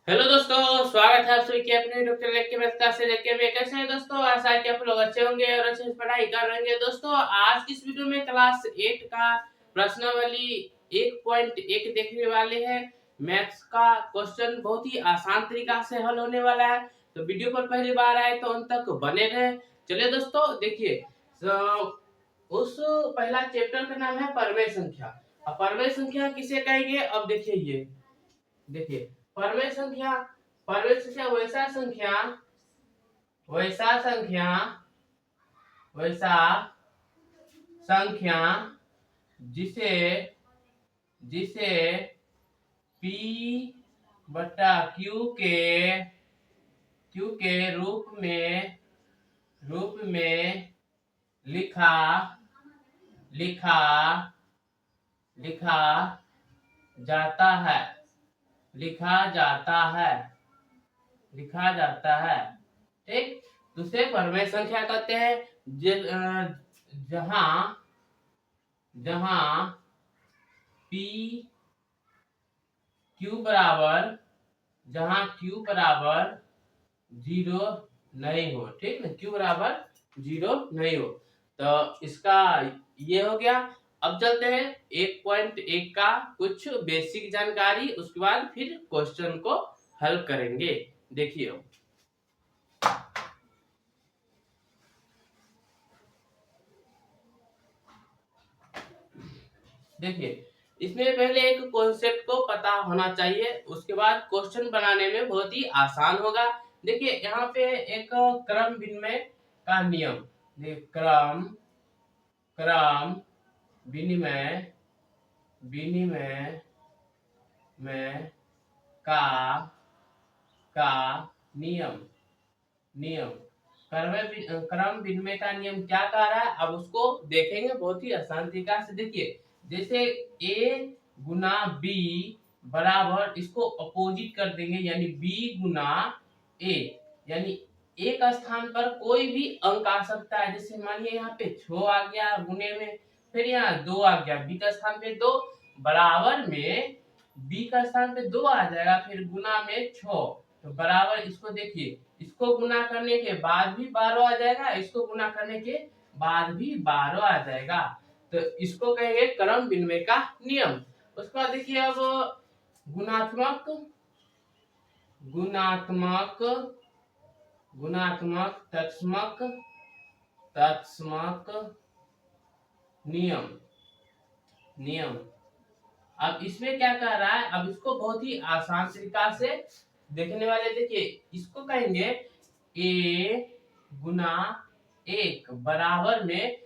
Hello दोस्तों, स्वागत है आप सभी के अपने यूट्यूब चैनल के व्यस्तता से देख के। कैसे हैं दोस्तों? आशा है कि आप लोग अच्छे होंगे और अच्छे से पढ़ाई कर रहे होंगे। दोस्तों, आज की इस वीडियो में क्लास 8 का प्रश्नावली 1.1 देखने वाले हैं। मैथ्स का क्वेश्चन बहुत ही आसान तरीका से हल होने वाला है, तो वीडियो पर पहली बार आए तो अंत तक बने रहे। चलिए दोस्तों, देखिए, उस पहला चैप्टर का नाम है परमेय संख्या। अब परमेय संख्या किसे कहेंगे? अब देखिए, ये देखिए, परमेय संख्या, परमेय संख्या वैसा संख्या वैसा संख्या जिसे जिसे P बटा Q के रूप में लिखा लिखा लिखा जाता है लिखा जाता है। ठीक, दूसरे परमेय संख्या कहते हैं जहां जहां P Q बराबर जीरो नहीं हो। ठीक ना, Q बराबर जीरो नहीं हो, तो इसका ये हो गया। अब चलते हैं 1.1 का कुछ बेसिक जानकारी, उसके बाद फिर क्वेश्चन को हल करेंगे। देखिए, इसमें पहले एक कॉन्सेप्ट को पता होना चाहिए, उसके बाद क्वेश्चन बनाने में बहुत ही आसान होगा। देखिए, यहाँ पे एक क्रम विनिमय का नियम, क्रम विनिमय में का नियम नियम क्रम विनिमय का नियम क्या कह रहा है, अब उसको देखेंगे बहुत ही आसान तरीका से। देखिए, जैसे A गुना B बराबर, इसको अपोजिट कर देंगे, यानी B गुना A, यानी एक स्थान पर कोई भी अंक आ सकता है। जैसे मानिए यहाँ पे 6 आ गया गुने में, फिर यहाँ 2 आ गया, B का स्थान पे 2, बराबर में B का स्थान पे 2 आ जाएगा, फिर गुना में 6, तो बराबर, इसको देखिए, इसको गुना करने के बाद भी 12 आ जाएगा, इसको गुना करने के बाद भी 12 आ जाएगा, तो इसको कहेंगे क्रम विनिमय का नियम। उसके बाद देखिए, अब गुणात्मक गुणात्मक गुणात्मक तत्समक नियम। अब इसमें क्या कह रहा है, अब इसको बहुत ही आसान तरीका से देखने वाले। देखिए, इसको कहेंगे A गुना 1 बराबर में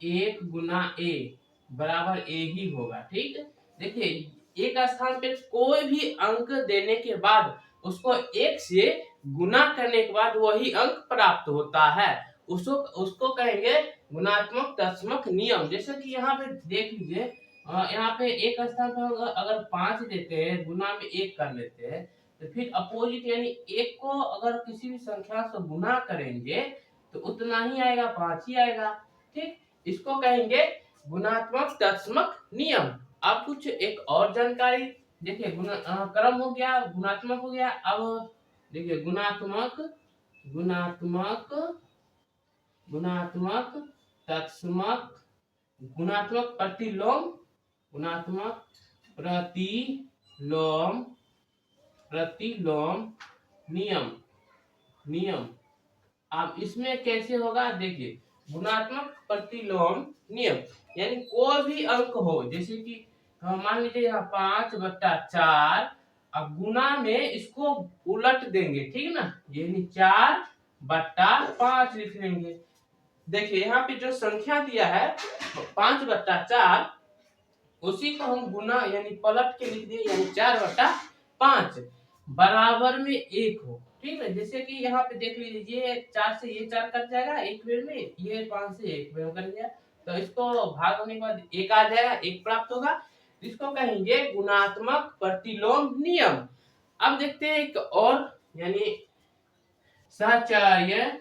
1 गुना A बराबर A ही होगा। ठीक, देखिए, एक स्थान पे कोई भी अंक देने के बाद उसको 1 से गुना करने के बाद वही अंक प्राप्त होता है, उसको कहेंगे गुणात्मक तत्समक नियम। जैसे कि यहाँ पे देख लीजिए, यहाँ पे एक स्थान पर अगर 5 देते हैं, गुना में 1 कर लेते हैं, तो फिर अपोजिट यानी 1 को अगर किसी भी संख्या से गुना करेंगे तो उतना ही आएगा, 5 ही आएगा। ठीक, इसको कहेंगे गुणात्मक तत्समक नियम। अब कुछ एक और जानकारी, देखिए, क्रम हो गया, गुणात्मक हो गया। अब देखिए, गुणात्मक तत्समक, गुणात्मक प्रतिलोम नियम। अब इसमें कैसे होगा, देखिए, गुणात्मक प्रतिलोम नियम, यानी कोई भी अंक हो, जैसे कि मान लीजिए यहाँ 5/4, अब गुना में इसको उलट देंगे। ठीक ना, यानी 4/5 लिख लेंगे। देखिए, यहाँ पे जो संख्या दिया है 5/4, उसी को हम गुना यानी पलट के लिख दिए, यानी 4/5 बराबर में 1 हो। ठीक है, जैसे कि यहाँ पे देख लीजिए, 4 से ये 4 कट जाएगा एक बेर में, ये 5 से एक बेर कर गया, तो इसको भाग होने के बाद 1 आ जाएगा, 1 प्राप्त होगा। इसको कहेंगे गुणात्मक प्रतिलोम नियम। अब देखते हैं एक और, यानी सहचार्य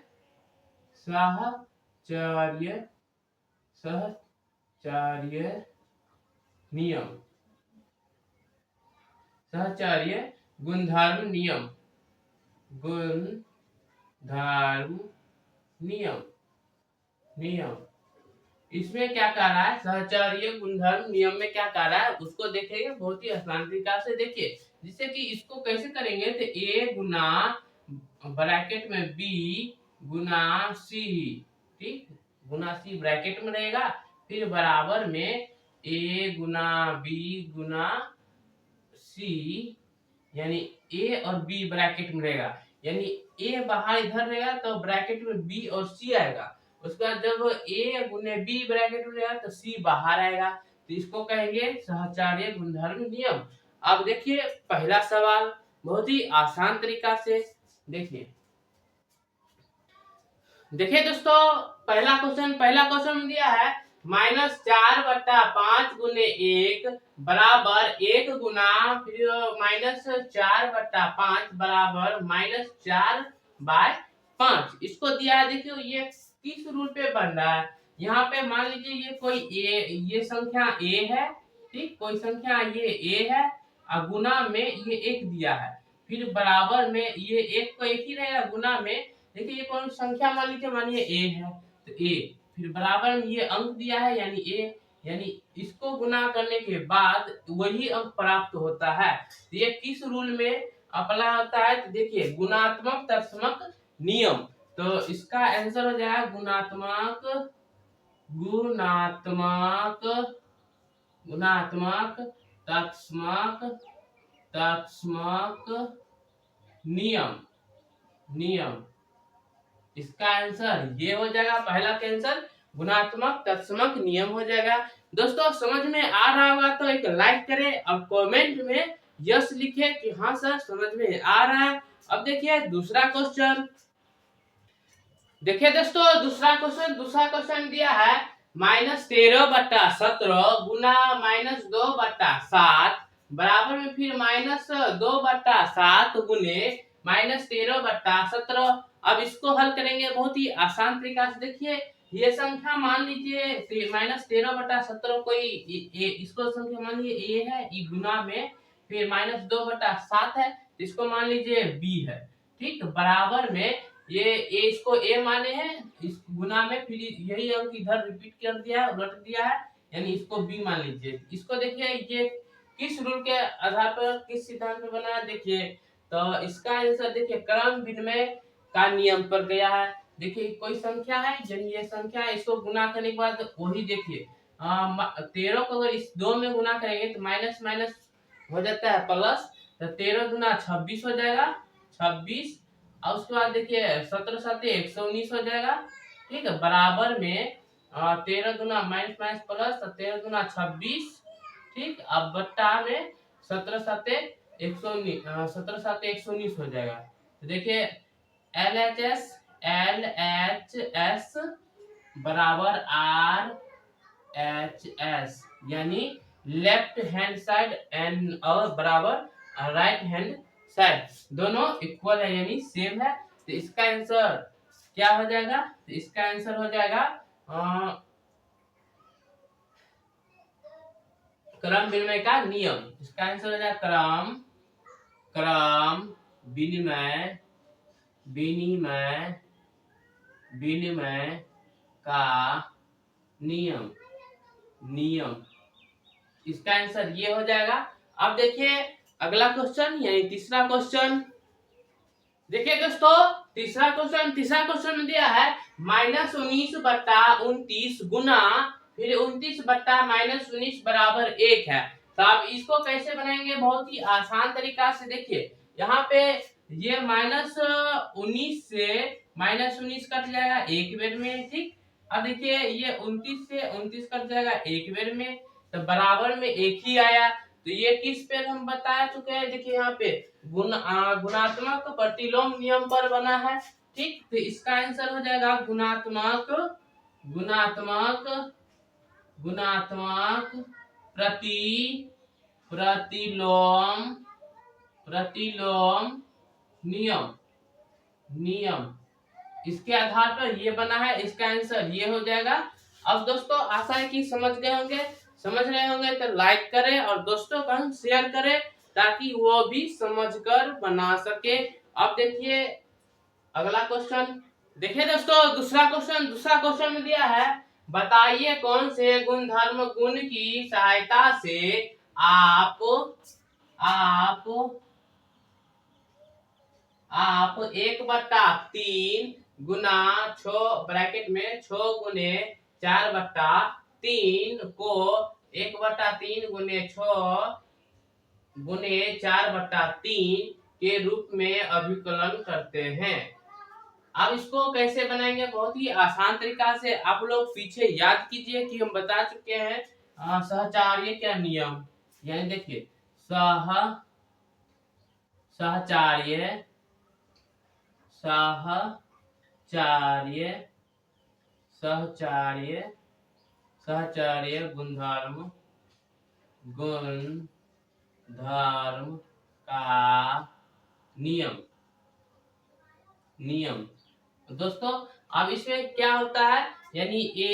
नियम। सहचार्य गुणधर्म नियम, गुणधर्म नियम, नियम। इसमें क्या कह रहा है, सहचर्य गुणधर्म नियम में क्या कह रहा है उसको देखेंगे बहुत ही आसान तरीका से। देखिए जिससे कि इसको कैसे करेंगे, तो ए गुना ब्रैकेट में बी गुना सी, ठीक, गुना सी ब्रैकेट में रहेगा, फिर बराबर में ए गुना बी गुना सी, यानी ए और बी ब्रैकेट में रहेगा, यानी ए बाहर इधर रहेगा तो ब्रैकेट में बी और सी आएगा। उसके बाद जब ए गुने बी ब्रैकेट में रहेगा तो सी बाहर आएगा, तो इसको कहेंगे सहचार्य गुणधर्म नियम। अब देखिए पहला सवाल बहुत ही आसान तरीका से देखिए। देखिए दोस्तों पहला क्वेश्चन दिया है -4/5 गुने 1 बराबर 1 गुना फिर -4/5 बराबर -4/5 इसको दिया है। देखियो ये किस रूल पे बन रहा है, यहाँ पे मान लीजिए ये कोई ये संख्या a है, ठीक, कोई संख्या ये a है और गुना में ये 1 दिया है, फिर बराबर में ये 1 को 1 ही रहेगा, गुना में देखिए ये कौन संख्या मान लीजिए, मानिए a है तो a, फिर बराबर में ये अंक दिया है यानी a, यानी इसको गुना करने के बाद वही अंक प्राप्त होता है। तो ये किस रूल में अप्लाई होता है, तो देखिए गुणात्मक तत्समक नियम। तो इसका आंसर हो जाएगा गुणात्मक गुणात्मक गुणात्मक तत्समक तत्समक नियम, नियम। इसका आंसर ये हो जाएगा, पहला का आंसर गुणात्मक तत्समक नियम हो जाएगा। दोस्तों समझ में आ रहा होगा तो एक लाइक करें और कमेंट में यस लिखे कि हाँ सर समझ में आ रहा है। अब देखिए दूसरा क्वेश्चन, देखिए दोस्तों दूसरा क्वेश्चन दिया है -13/17 गुना -2/7 बराबर में फिर -2/7 गुने -13/17। अब इसको हल करेंगे बहुत ही आसान तरीका से। देखिए ये संख्या मान लीजिए -13/17 कोई इसको संख्या मान लीजिए a है, ये गुना में फिर -2/7 है, इसको मान लीजिए b है, ठीक, बराबर में ये इसको a माने हैं, इस गुना में फिर यही अंक इधर रिपीट कर दिया है, उलट दिया है, यानी इसको b मान लीजिए। इसको देखिए ये किस रूल के आधार पर किस सिद्धांत पर बना है, देखिए तो इसका आंसर देखिए क्रम विनिमय का नियम पर गया है। देखिए कोई संख्या है, यानी ये संख्या है, इसको गुना करने के बाद वही देखिए 13 को अगर इस 2 में गुना करेंगे तो माइनस माइनस हो जाता है प्लस, तो 13 गुना 26 हो जाएगा, 26, और उसके बाद देखिए 17 7 119 हो जाएगा, ठीक है, बराबर में 13 गुना माइनस माइनस प्लस 13 गुना 26, ठीक, अब बट्टा में 17 7 119 हो जाएगा। तो देखिए LHS बराबर RHS, यानी लेफ्ट हैंड साइड एंड और बराबर राइट हैंड साइड, दोनों इक्वल है यानी सेम है। तो इसका आंसर क्या हो जाएगा, तो इसका आंसर हो जाएगा क्रम विनिमय का नियम। इसका आंसर हो जाएगा क्रम विनिमय का नियम, नियम। इसका आंसर ये हो जाएगा। अब देखिए अगला क्वेश्चन यानी तीसरा क्वेश्चन, देखिए दोस्तों तीसरा क्वेश्चन में दिया है -19/29 गुना फिर 29/-19 बराबर 1 है। तो आप इसको कैसे बनाएंगे, बहुत ही आसान तरीका से। देखिए यहाँ पे ये -19 से -19 कट जाएगा एक बेर में, ठीक। अब देखिए ये 29 से 29 कट जाएगा एक बेर में, तो बराबर में 1 ही आया। तो ये किस पे हम बता चुके हैं, देखिए यहाँ पे गुणात्मक प्रतिलोम नियम पर बना है, ठीक। तो इसका आंसर हो जाएगा गुणात्मक प्रतिलोम नियम, नियम। इसके आधार पर ये बना है, इसका आंसर ये हो जाएगा। अब दोस्तों आशा है कि समझ रहे होंगे तो लाइक करें और दोस्तों का शेयर करें ताकि वो भी समझकर बना सके। अब देखिए अगला क्वेश्चन। देखिए दोस्तों दूसरा क्वेश्चन में दिया है, बताइए कौन से गुणधर्म गुण की सहायता से आप आप आप 1/3 गुना 6 ब्रैकेट में 6 गुने 4/3 को 1/3 गुने 6 गुने 4/3 के रूप में अभिकलन करते हैं। अब इसको कैसे बनाएंगे, बहुत ही आसान तरीका से। आप लोग पीछे याद कीजिए कि हम बता चुके हैं सहचार्य क्या नियम, यानी देखिए सहचार्य सहचार्य सहचार्य सहचार्य गुणधर्म का नियम। तो दोस्तों अब इसमें क्या होता है, यानी A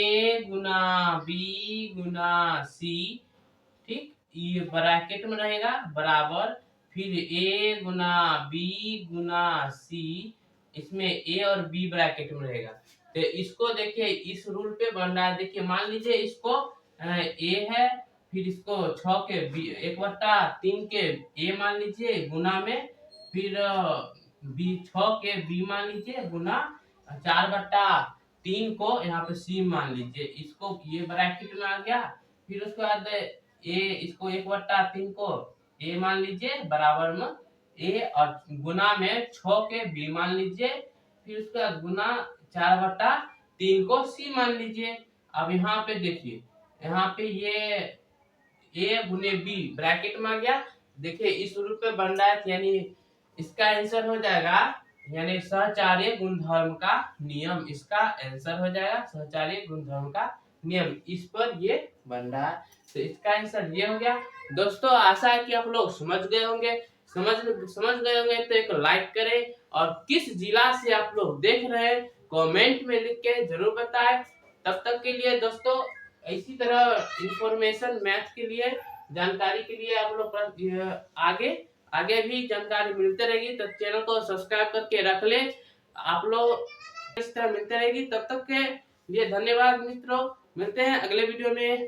Guna B Guna C, ठीक, ये ब्रैकेट में रहेगा बराबर, फिर A Guna B Guna C, इसमें A और B ब्रैकेट में रहेगा। तो इसको देखिए इस रूल पे बन रहा है। देखिए मान लीजिए इसको A है, फिर इसको 6 के 1/3 के A मान लीजिए गुना में, फिर बी 6 के B मान लीजिए गुना 4/3 को यहाँ पे C मान लीजिए, इसको ये ब्रैकेट में आ गया। फिर उसके बाद इसको 1/3 को A मान लीजिए बराबर में A, और गुना में 6 के B मान लीजिए, फिर उसके बाद गुना 4/3 को C मान लीजिए। अब यहाँ पे देखिए, यहाँ पे ये A गुने B ब्रैकेट में आ गया। देखिए इस रूप में बन रहा है, यानी इसका आंसर हो जाएगा, यानी सहचार्य गुणधर्म का नियम, इसका आंसर हो जाएगा सहचार्य गुणधर्म का नियम। इस पर ये बन रहा है, तो इसका आंसर ये हो गया। दोस्तों आशा है कि आप लोग समझ गए होंगे। समझ गए होंगे तो एक लाइक करें, और किस जिला से आप लोग देख रहे हैं कमेंट में लिख के जरूर बताएं। तब तक के लिए दोस्तों इसी तरह इंफॉर्मेशन मैथ के लिए जानकारी के लिए आप लोग आगे भी जानकारी मिलते रहेगी, तो चैनल को सब्सक्राइब करके रख ले। आप लोग इस तरह मिलते रहेगी। तब तक के लिए धन्यवाद मित्रों, मिलते हैं अगले वीडियो में।